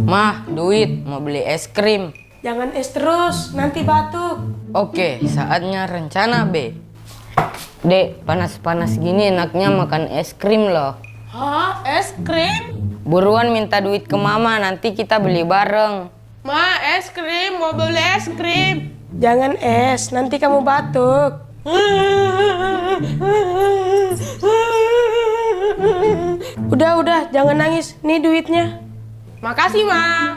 Mah, duit mau beli es krim. Jangan es terus, nanti batuk. Oke, saatnya rencana B. Dek, panas-panas gini enaknya makan es krim loh. Hah? Es krim? Buruan minta duit ke mama, nanti kita beli bareng. Ma, es krim, mau beli es krim. Jangan es, nanti kamu batuk. Udah, jangan nangis. Nih duitnya. Makasih, Ma.